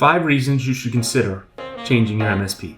5 reasons you should consider changing your MSP.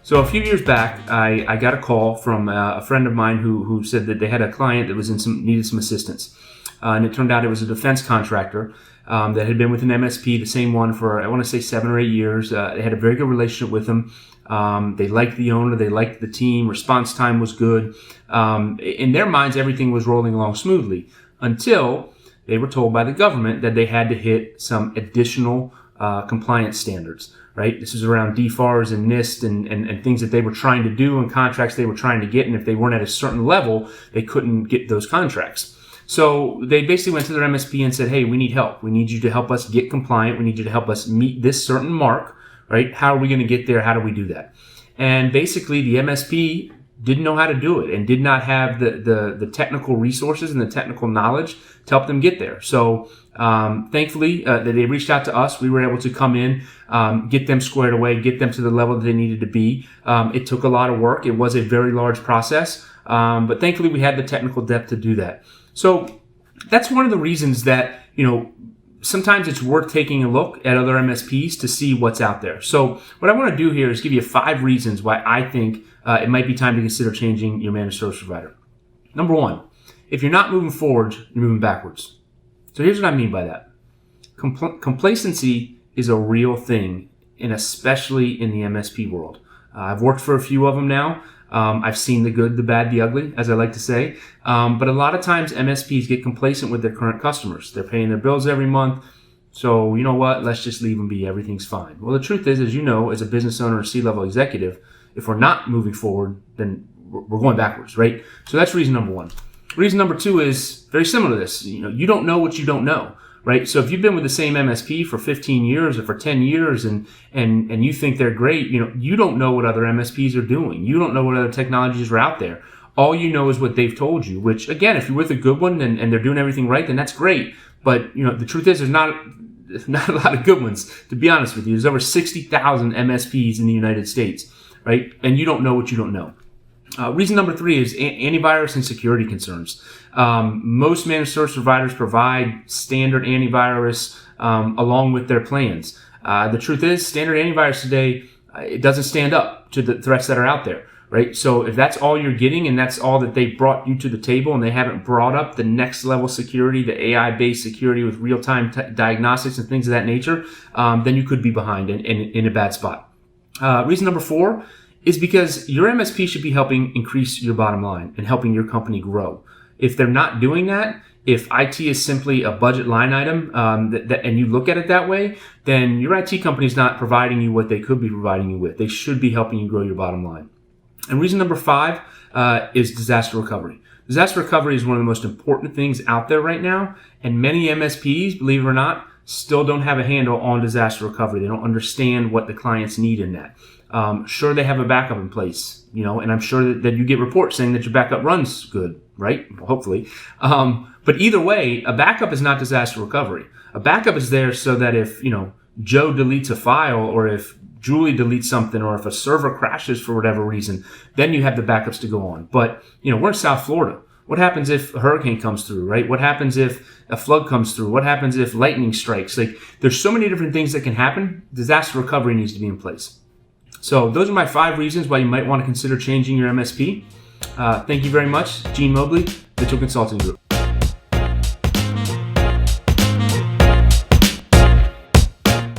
So a few years back, I got a call from a friend of mine who said that they had a client that was needed some assistance. And it turned out it was a defense contractor that had been with an MSP, the same one for, I want to say, 7 or 8 years. They had a very good relationship with them. They liked the owner. They liked the team. Response time was good. In their minds, everything was rolling along smoothly until they were told by the government that they had to hit some additional compliance standards. Right? This was around DFARS and NIST and things that they were trying to do and contracts they were trying to get. And if they weren't at a certain level, they couldn't get those contracts. So they basically went to their MSP and said, hey, we need help. We need you to help us get compliant. We need you to help us meet this certain mark, right? How are we going to get there? How do we do that? And basically the MSP didn't know how to do it and did not have the technical resources and the technical knowledge to help them get there. So thankfully, they reached out to us. We were able to come in, get them squared away, get them to the level that they needed to be. It took a lot of work. It was a very large process, but thankfully we had the technical depth to do that. So that's one of the reasons that, sometimes it's worth taking a look at other MSPs to see what's out there. So what I want to do here is give you 5 reasons why I think it might be time to consider changing your managed service provider. Number 1, if you're not moving forward, you're moving backwards. So here's what I mean by that. Complacency is a real thing, and especially in the MSP world. I've worked for a few of them now. I've seen the good, the bad, the ugly, as I like to say. But a lot of times MSPs get complacent with their current customers. They're paying their bills every month. So you know what? Let's just leave them be. Everything's fine. Well, the truth is, as you know, as a business owner or C-level executive, if we're not moving forward, then we're going backwards, right? So that's reason number 1. Reason number 2 is very similar to this. You don't know what you don't know, right? So if you've been with the same MSP for 15 years or for 10 years and you think they're great, you don't know what other MSPs are doing. You don't know what other technologies are out there. All you know is what they've told you, which again, if you're with a good one and they're doing everything right, then that's great. But the truth is there's not a lot of good ones, to be honest with you. There's over 60,000 MSPs in the United States, right? And you don't know what you don't know. Reason number 3 is antivirus and security concerns. Most managed service providers provide standard antivirus along with their plans. The truth is, standard antivirus today, it doesn't stand up to the threats that are out there, right? So if that's all you're getting and that's all that they brought you to the table and they haven't brought up the next level security, the AI-based security with real-time diagnostics and things of that nature, then you could be behind in a bad spot. Reason number 4 is because your MSP should be helping increase your bottom line and helping your company grow. If they're not doing that, if IT is simply a budget line item and you look at it that way, then your IT company is not providing you what they could be providing you with. They should be helping you grow your bottom line. And reason number 5 is disaster recovery. Disaster recovery is one of the most important things out there right now, and many MSPs, believe it or not, still don't have a handle on disaster recovery. They don't understand what the clients need in that. Sure, they have a backup in place, and I'm sure that you get reports saying that your backup runs good, right? Well, hopefully. But either way, a backup is not disaster recovery. A backup is there so that if, Joe deletes a file, or if Julie deletes something, or if a server crashes for whatever reason, then you have the backups to go on. But, we're in South Florida. What happens if a hurricane comes through, right? What happens if a flood comes through? What happens if lightning strikes? There's so many different things that can happen. Disaster recovery needs to be in place. So those are my 5 reasons why you might want to consider changing your MSP. Thank you very much. Gene Mobley, Digital Consulting Group.